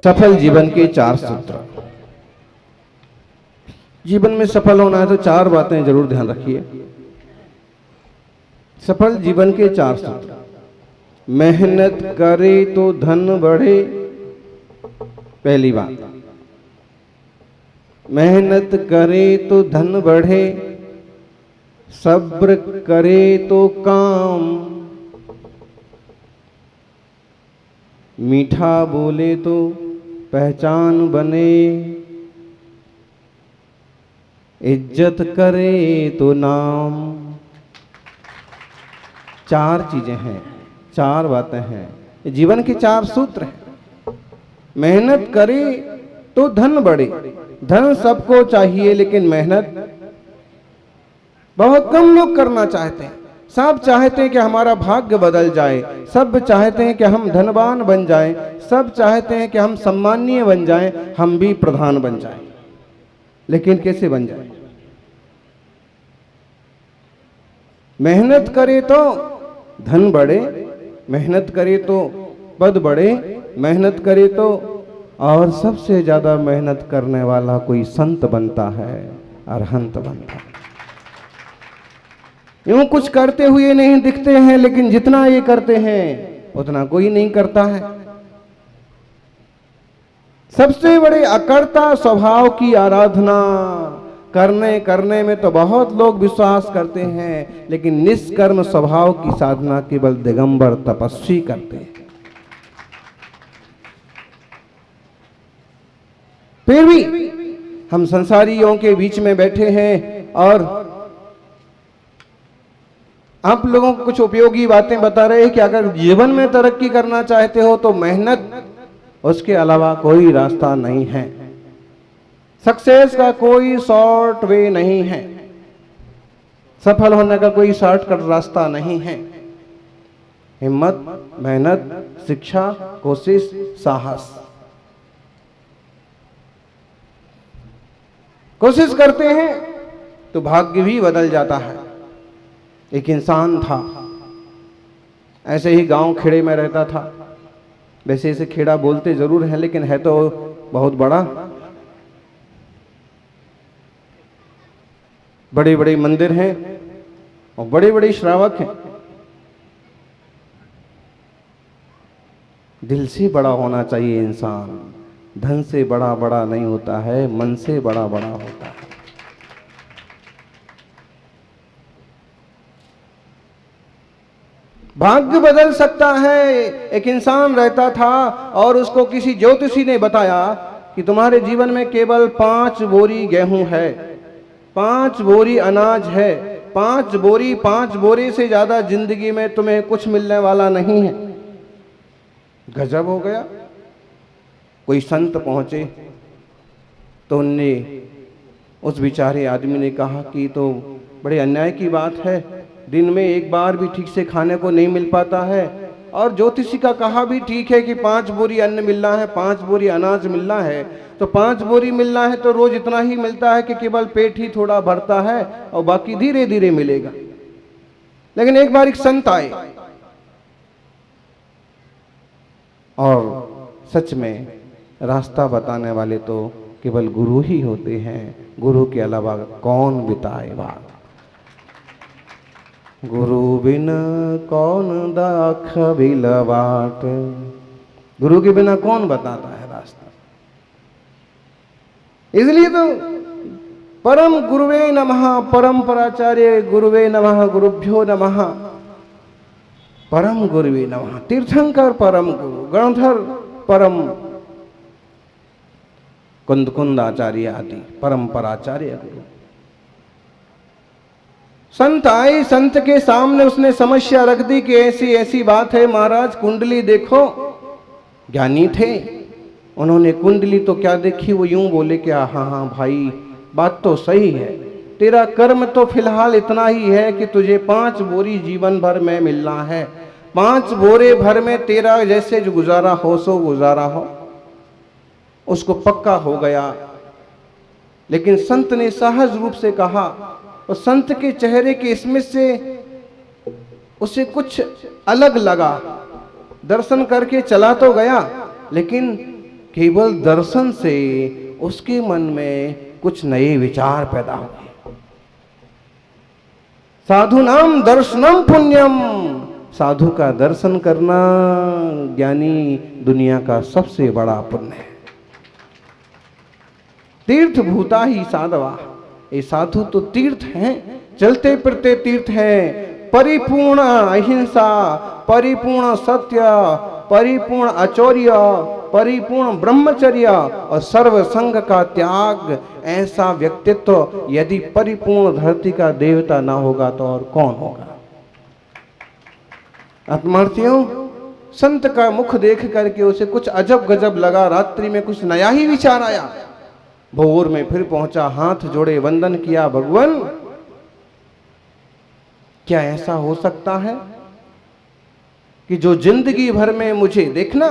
सफल जीवन के 4 सूत्र। जीवन में सफल होना है तो 4 बातें जरूर ध्यान रखिए। सफल जीवन के 4 सूत्र। मेहनत करे तो धन बढ़े, पहली बात। मेहनत करे तो धन बढ़े, सब्र करे तो काम, मीठा बोले तो पहचान बने, इज्जत करे तो नाम। 4 चीजें हैं, 4 बातें हैं, जीवन के 4 सूत्र हैं। मेहनत करे तो धन बढ़े। धन सबको चाहिए, लेकिन मेहनत बहुत कम लोग करना चाहते हैं। सब चाहते हैं कि हमारा भाग्य बदल जाए, सब चाहते हैं कि हम धनवान बन जाएं, सब चाहते हैं कि हम सम्मानीय बन जाएं, हम भी प्रधान बन जाएं। लेकिन कैसे बन जाएं? मेहनत करे तो धन बढ़े, मेहनत करे तो पद बढ़े, मेहनत करे तो, और सबसे ज्यादा मेहनत करने वाला कोई संत बनता है, अरहंत बनता है। यूं कुछ करते हुए नहीं दिखते हैं, लेकिन जितना ये करते हैं उतना कोई नहीं करता है। सबसे बड़े अकर्ता स्वभाव की आराधना करने में तो बहुत लोग विश्वास करते हैं, लेकिन निष्कर्म स्वभाव की साधना केवल दिगंबर तपस्वी करते हैं। फिर भी हम संसारियों के बीच में बैठे हैं और आप लोगों को कुछ उपयोगी बातें बता रहे हैं कि अगर जीवन में तरक्की करना चाहते हो तो मेहनत, उसके अलावा कोई रास्ता नहीं है। सक्सेस का कोई शॉर्ट वे नहीं है, सफल होने का कोई शॉर्टकट रास्ता नहीं है। हिम्मत, मेहनत, शिक्षा, कोशिश, साहस। कोशिश करते हैं तो भाग्य भी बदल जाता है। एक इंसान था, ऐसे ही गांव खेड़े में रहता था। वैसे इसे खेड़ा बोलते जरूर हैं, लेकिन है तो बहुत बड़ा। बड़े बड़े मंदिर हैं और बड़े बड़े श्रावक हैं। दिल से बड़ा होना चाहिए इंसान, धन से बड़ा बड़ा नहीं होता है, मन से बड़ा बड़ा होता है। भाग्य बदल सकता है। एक इंसान रहता था और उसको किसी ज्योतिषी ने बताया कि तुम्हारे जीवन में केवल 5 बोरी गेहूं है, 5 बोरी अनाज है, 5 बोरी से ज्यादा जिंदगी में तुम्हें कुछ मिलने वाला नहीं है। गजब हो गया। कोई संत पहुंचे तो उनने उस बेचारे आदमी ने कहा कि तो बड़े अन्याय की बात है, दिन में एक बार भी ठीक से खाने को नहीं मिल पाता है, और ज्योतिषी का कहा भी ठीक है कि 5 बोरी अन्न मिलना है, 5 बोरी अनाज मिलना है, तो 5 बोरी मिलना है तो रोज इतना ही मिलता है कि केवल पेट ही थोड़ा भरता है और बाकी धीरे धीरे मिलेगा। लेकिन एक बार एक संत आए और सच में रास्ता बताने वाले तो केवल गुरु ही होते हैं, गुरु के अलावा कौन बिताए बात। गुरु बिन कौन दाख बिलवाट, गुरु के बिना कौन बताता है रास्ता। इसलिए तो परम गुरुवे नमः, परम पराचार्य गुरुवे नमः, गुरुभ्यो नमः, परम गुरुवे नमः। तीर्थंकर परम गुरु, गणधर परम कुंद आचार्य आदि परंपराचार्य गुरु। संत आए, संत के सामने उसने समस्या रख दी कि ऐसी ऐसी बात है महाराज, कुंडली देखो। ज्ञानी थे, उन्होंने कुंडली तो क्या देखी, वो यूं बोले कि हाँ हाँ भाई बात तो सही है, तेरा कर्म तो फिलहाल इतना ही है कि तुझे 5 बोरी जीवन भर में मिलना है, 5 बोरे भर में तेरा जैसे जो गुजारा हो सो गुजारा हो। उसको पक्का हो गया। लेकिन संत ने सहज रूप से कहा, और संत के चेहरे के स्मित से उसे कुछ अलग लगा। दर्शन करके चला तो गया, लेकिन केवल दर्शन से उसके मन में कुछ नए विचार पैदा हुए। साधु नाम दर्शनम पुण्यम, साधु का दर्शन करना ज्ञानी दुनिया का सबसे बड़ा पुण्य है। तीर्थ भूता ही साधवा, ये साधु तो तीर्थ हैं, चलते फिरते तीर्थ हैं। परिपूर्ण अहिंसा, परिपूर्ण सत्य, परिपूर्ण अचौर्य, परिपूर्ण ब्रह्मचर्य और सर्व संग का त्याग, ऐसा व्यक्तित्व यदि परिपूर्ण धरती का देवता ना होगा तो और कौन होगा। आत्मार्थियों, संत का मुख देख करके उसे कुछ अजब गजब लगा। रात्रि में कुछ नया ही विचार आया। भोर में फिर पहुंचा, हाथ जोड़े वंदन किया, भगवान क्या ऐसा हो सकता है कि जो जिंदगी भर में मुझे देखना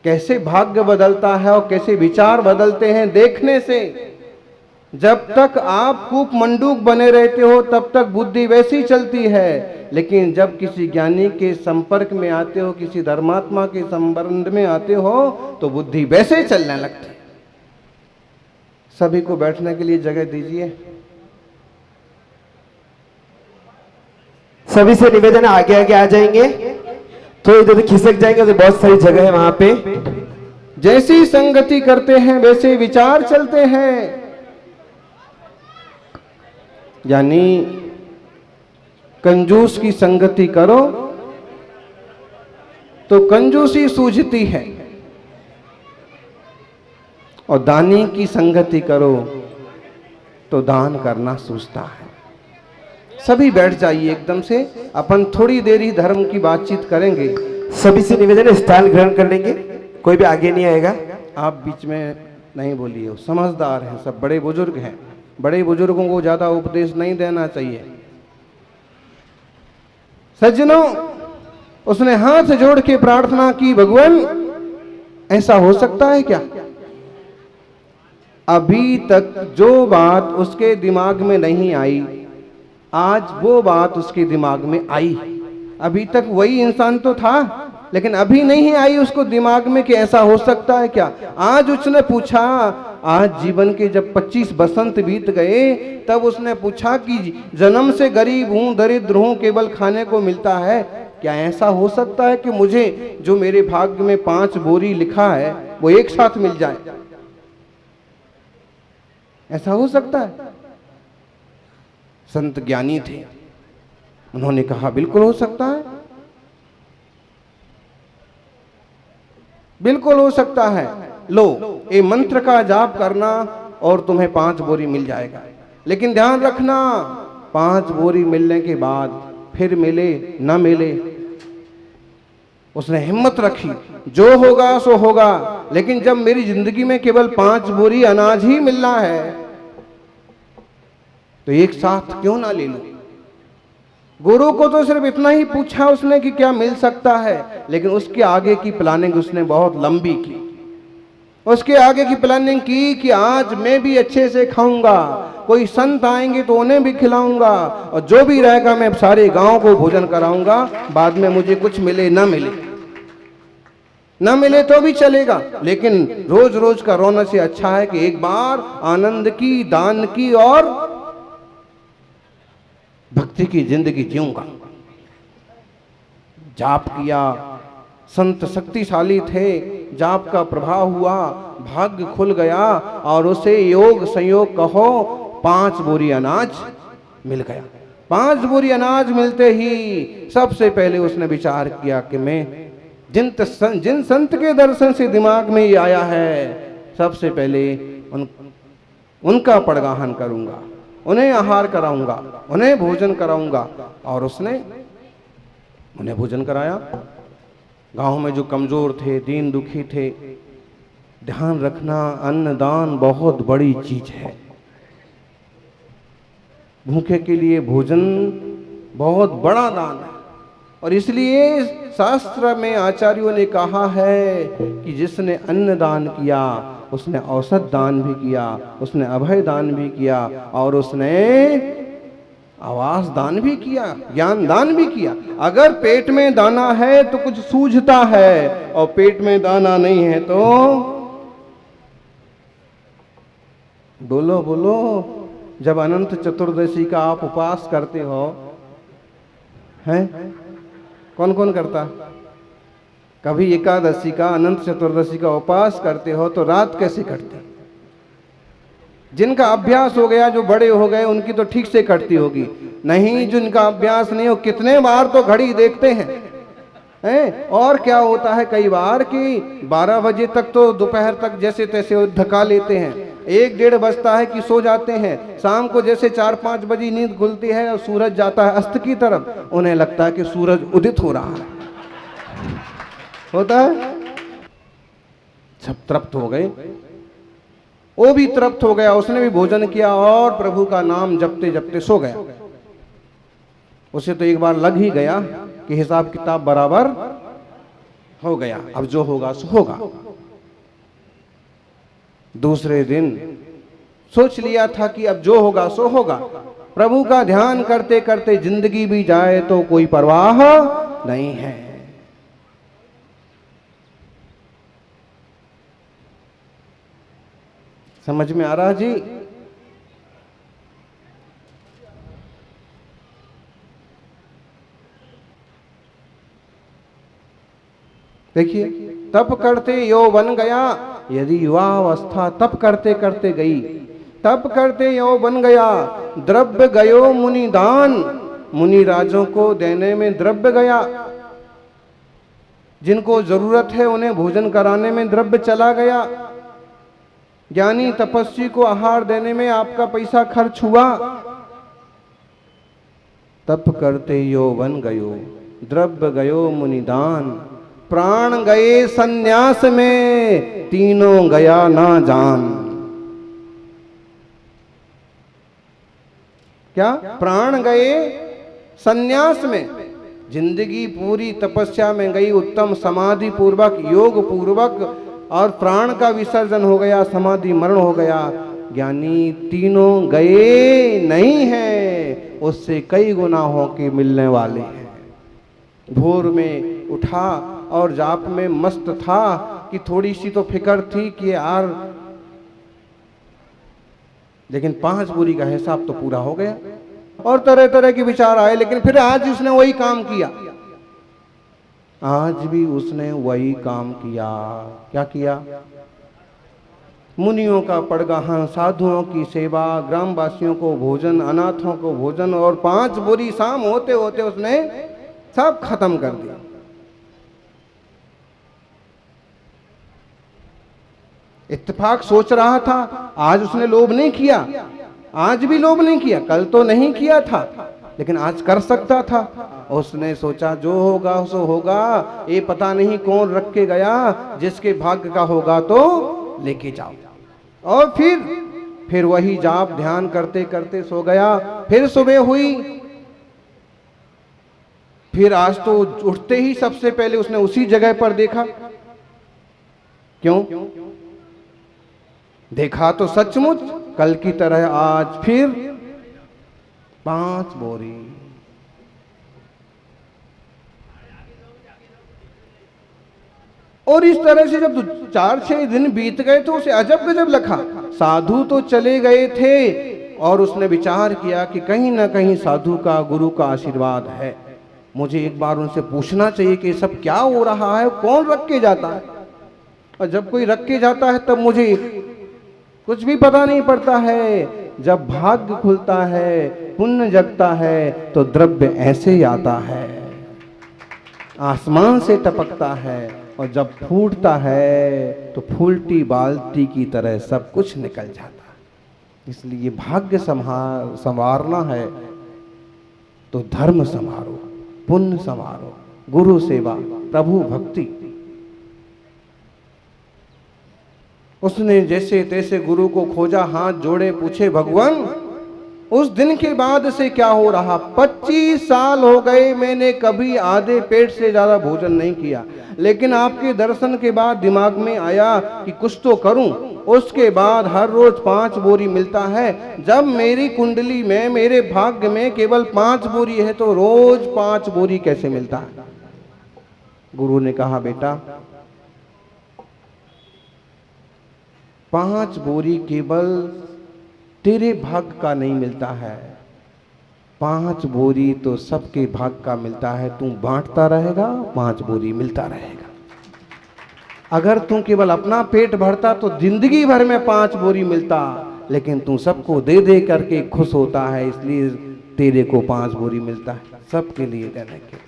कैसे भाग्य बदलता है और कैसे विचार बदलते हैं देखने से। जब तक आप कूप मंडूक बने रहते हो तब तक बुद्धि वैसी चलती है, लेकिन जब किसी ज्ञानी के संपर्क में आते हो, किसी धर्मात्मा के संबंध में आते हो तो बुद्धि वैसे चलने लगती है। सभी को बैठने के लिए जगह दीजिए। सभी से निवेदन है, आगे आगे आ जाएंगे तो इधर खिसक जाएंगे, तो बहुत सारी जगह है वहां पे। जैसी संगति करते हैं वैसे विचार चलते हैं। यानी कंजूस की संगति करो तो कंजूसी सूझती है, और दानी की संगति करो तो दान करना सूझता है। सभी बैठ जाइए एकदम से, अपन थोड़ी देर ही धर्म की बातचीत करेंगे। सभी से निवेदन है, स्थान ग्रहण कर लेंगे, कोई भी आगे नहीं आएगा। आप बीच में नहीं बोलिए, समझदार हैं, सब बड़े बुजुर्ग हैं। बड़े बुजुर्गों को ज्यादा उपदेश नहीं देना चाहिए। सज्जनों, उसने हाथ जोड़ के प्रार्थना की, भगवान ऐसा हो सकता है क्या? अभी तक जो बात उसके दिमाग में नहीं आई, आज वो बात उसके दिमाग में आई। अभी तक वही इंसान तो था, लेकिन अभी नहीं आई उसको दिमाग में कि ऐसा हो सकता है क्या। आज उसने पूछा, आज जीवन के जब 25 बसंत बीत गए तब उसने पूछा कि जन्म से गरीब हूं, दरिद्र हूं, केवल खाने को मिलता है, क्या ऐसा हो सकता है कि मुझे जो मेरे भाग्य में 5 बोरी लिखा है वो एक साथ मिल जाए? ऐसा हो सकता है? संत ज्ञानी थे, उन्होंने कहा बिल्कुल हो सकता है, बिल्कुल हो सकता है। लो, ये मंत्र का जाप करना और तुम्हें 5 बोरी मिल जाएगा। लेकिन ध्यान रखना, 5 बोरी मिलने के बाद फिर मिले न मिले। उसने हिम्मत रखी, जो होगा सो होगा, लेकिन जब मेरी जिंदगी में केवल 5 बोरी अनाज ही मिलना है तो एक साथ क्यों ना ले लूं। गुरु को तो सिर्फ इतना ही पूछा उसने कि क्या मिल सकता है, लेकिन उसके आगे की प्लानिंग उसने बहुत लंबी की। उसके आगे की प्लानिंग की कि आज मैं भी अच्छे से खाऊंगा, कोई संत आएंगे तो उन्हें भी खिलाऊंगा, और जो भी रहेगा मैं सारे गांव को भोजन कराऊंगा। बाद में मुझे कुछ मिले ना मिले, ना मिले तो भी चलेगा, लेकिन रोज रोज का रोने से अच्छा है कि एक बार आनंद की, दान की और भक्ति की जिंदगी जीऊंगा। जाप किया, संत शक्तिशाली थे, जाप का प्रभाव हुआ, भाग्य खुल गया और उसे योग संयोग कहो 5 बोरी अनाज मिल गया। 5 बोरी अनाज मिलते ही सबसे पहले उसने विचार किया कि मैं जिन संत के दर्शन से दिमाग में ये आया है, सबसे पहले उनका पड़गाहन करूंगा, उन्हें आहार कराऊंगा, उन्हें भोजन कराऊंगा। और उसने उन्हें भोजन कराया। गांव में जो कमजोर थे, दीन दुखी थे, ध्यान रखना, अन्नदान बहुत बड़ी चीज है। भूखे के लिए भोजन बहुत बड़ा दान है, और इसलिए शास्त्र में आचार्यों ने कहा है कि जिसने अन्न दान किया उसने औषध दान भी किया, उसने अभय दान भी किया, और उसने आवास दान भी किया, ज्ञान दान भी किया। अगर पेट में दाना है तो कुछ सूझता है, और पेट में दाना नहीं है तो बोलो बोलो। जब अनंत चतुर्दशी का आप उपवास करते हो, हैं कौन कौन करता? कभी एकादशी का, अनंत चतुर्दशी का उपवास करते हो तो रात कैसे कटती? जिनका अभ्यास हो गया, जो बड़े हो गए, उनकी तो ठीक से कटती होगी। नहीं, जिनका अभ्यास नहीं हो, कितने बार तो घड़ी देखते हैं। और क्या होता है कई बार कि 12 बजे तक तो दोपहर तक जैसे तैसे धका लेते हैं, 1-1:30 बजता है कि सो जाते हैं। शाम को जैसे 4-5 बजे नींद खुलती है और सूरज जाता है अस्त की तरफ, उन्हें लगता है कि सूरज उदित हो रहा है। होता है। सब तृप्त हो गए, वो भी तृप्त हो गया, उसने भी भोजन किया और प्रभु का नाम जपते जपते सो गया। उसे तो एक बार लग ही गया कि हिसाब किताब बराबर हो गया, अब जो होगा सो होगा। दूसरे दिन सोच लिया था कि अब जो होगा सो होगा। प्रभु का ध्यान करते करते जिंदगी भी जाए तो कोई परवाह नहीं है। समझ में आ रहा जी? देखिए, तप करते यौवन गया। यदि युवावस्था तप करते करते गई, तप करते यौवन गया। द्रव्य गयो मुनि दान, मुनि राजों को देने में द्रव्य गया। जिनको जरूरत है उन्हें भोजन कराने में द्रव्य चला गया। ज्ञानी तपस्वी को आहार देने में आपका पैसा खर्च हुआ। तप करते यौवन गयो, द्रव्य गयो मुनिदान, प्राण गए सन्यास में, तीनों गया ना जान। क्या? प्राण गए सन्यास में, जिंदगी पूरी तपस्या में गई, उत्तम समाधि पूर्वक, योग पूर्वक, और प्राण का विसर्जन हो गया, समाधि मरण हो गया। ज्ञानी तीनों गए नहीं हैं, उससे कई गुनाहों के मिलने वाले हैं। भोर में उठा और जाप में मस्त था कि थोड़ी सी तो फिक्र थी कि यार, लेकिन 5 बोरी का हिसाब तो पूरा हो गया और तरह तरह के विचार आए। लेकिन फिर आज उसने वही काम किया, आज भी उसने वही काम किया। क्या किया? मुनियों का पड़गाहन, साधुओं की सेवा, ग्रामवासियों को भोजन, अनाथों को भोजन, और 5 बोरी शाम होते होते उसने सब खत्म कर दिया। इत्तेफाक सोच रहा था, आज उसने लोभ नहीं किया, आज भी लोभ नहीं किया, कल तो नहीं किया था, लेकिन आज कर सकता था। उसने सोचा जो होगा सो होगा, ये पता नहीं कौन रख के गया, जिसके भाग्य का होगा तो लेके जाओ। और फिर वही जाप ध्यान करते करते सो गया। फिर सुबह हुई, फिर आज तो उठते ही सबसे पहले उसने उसी जगह पर देखा। क्यों देखा? तो सचमुच कल की तरह आज फिर 5 बोरी। और इस तरह से जब 4-6 दिन बीत गए तो उसे अजब गजब लगा। साधु तो चले गए थे और उसने विचार किया कि कहीं ना कहीं साधु का, गुरु का आशीर्वाद है, मुझे एक बार उनसे पूछना चाहिए कि सब क्या हो रहा है, कौन रख के जाता है। और जब कोई रख के जाता है तब मुझे कुछ भी पता नहीं पड़ता है। जब भाग्य खुलता है, पुण्य जगता है, तो द्रव्य ऐसे ही आता है, आसमान से टपकता है, और जब फूटता है तो फूलती बाल्टी की तरह सब कुछ निकल जाता है। इसलिए भाग्य संवारना है तो धर्म संवारो, पुण्य संवारो, गुरु सेवा, प्रभु भक्ति। उसने जैसे तैसे गुरु को खोजा, हाथ जोड़े, पूछे भगवान उस दिन के बाद से क्या हो रहा? 25 साल हो गए, मैंने कभी आधे पेट से ज्यादा भोजन नहीं किया, लेकिन आपके दर्शन के बाद दिमाग में आया कि कुछ तो करूं। उसके बाद हर रोज 5 बोरी मिलता है। जब मेरी कुंडली में, मेरे भाग्य में केवल 5 बोरी है तो रोज 5 बोरी कैसे मिलता है? गुरु ने कहा, बेटा 5 बोरी केवल तेरे भाग्य का नहीं मिलता है, 5 बोरी तो सबके भाग्य का मिलता है। तू बांटता रहेगा, 5 बोरी मिलता रहेगा। अगर तू केवल अपना पेट भरता तो जिंदगी भर में 5 बोरी मिलता, लेकिन तू सबको दे दे करके खुश होता है, इसलिए तेरे को 5 बोरी मिलता है, सबके लिए देने के।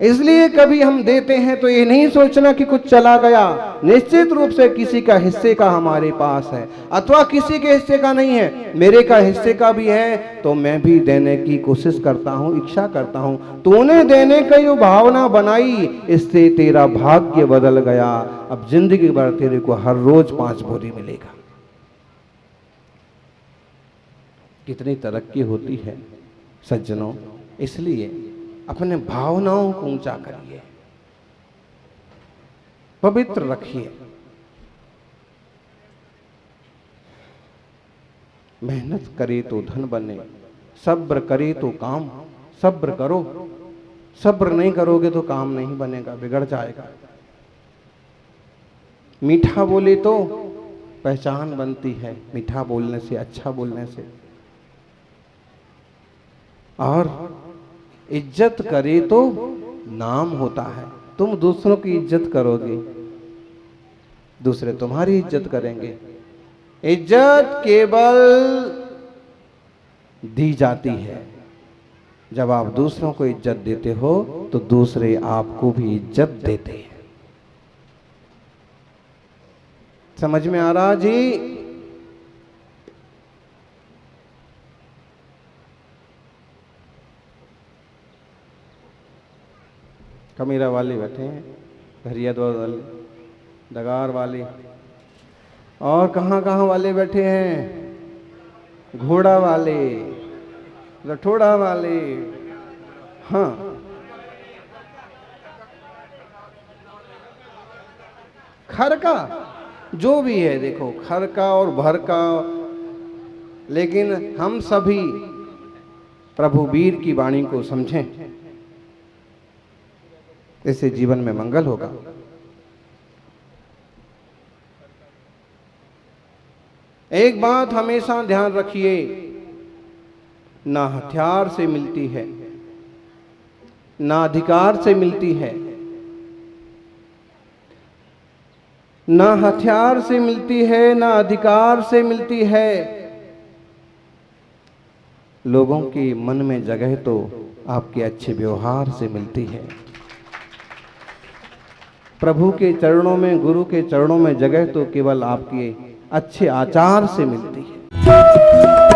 इसलिए कभी हम देते हैं तो ये नहीं सोचना कि कुछ चला गया, निश्चित रूप से किसी का हिस्से का हमारे पास है, अथवा किसी के हिस्से का नहीं है, मेरे का हिस्से का भी है, तो मैं भी देने की कोशिश करता हूँ, इच्छा करता हूँ। तूने देने की जो भावना बनाई, इससे तेरा भाग्य बदल गया। अब जिंदगी भर तेरे को हर रोज 5 बोरी मिलेगा। कितनी तरक्की होती है सज्जनों। इसलिए अपने भावनाओं को ऊंचा करिए, पवित्र रखिए, मेहनत करे तो धन बने, सब्र करे तो काम, सब्र करो, सब्र नहीं करोगे तो काम नहीं बनेगा, बिगड़ जाएगा। मीठा बोले तो पहचान बनती है, मीठा बोलने से, अच्छा बोलने से। और इज्जत करे तो नाम होता है। तुम दूसरों की इज्जत करोगे, दूसरे तुम्हारी इज्जत करेंगे। इज्जत केवल दी जाती है जब आप दूसरों को इज्जत देते हो, तो दूसरे आपको भी इज्जत देते हैं। समझ में आ रहा जी? कमीरा वाले बैठे हैं, घरियादौर वाले, डगार वाले, और कहाँ कहाँ वाले बैठे हैं, घोड़ा वाले, रठोड़ा वाले, हाँ, खरका, जो भी है देखो, खरका और भरका। लेकिन हम सभी प्रभु वीर की वाणी को समझें, इससे जीवन में मंगल होगा। एक बात हमेशा ध्यान रखिए, ना हथियार से मिलती है, ना अधिकार से मिलती है, ना हथियार से मिलती है, ना अधिकार से मिलती है। लोगों के मन में जगह तो आपके अच्छे व्यवहार से मिलती है। प्रभु के चरणों में, गुरु के चरणों में जगह तो केवल आपके अच्छे आचार से मिलती है।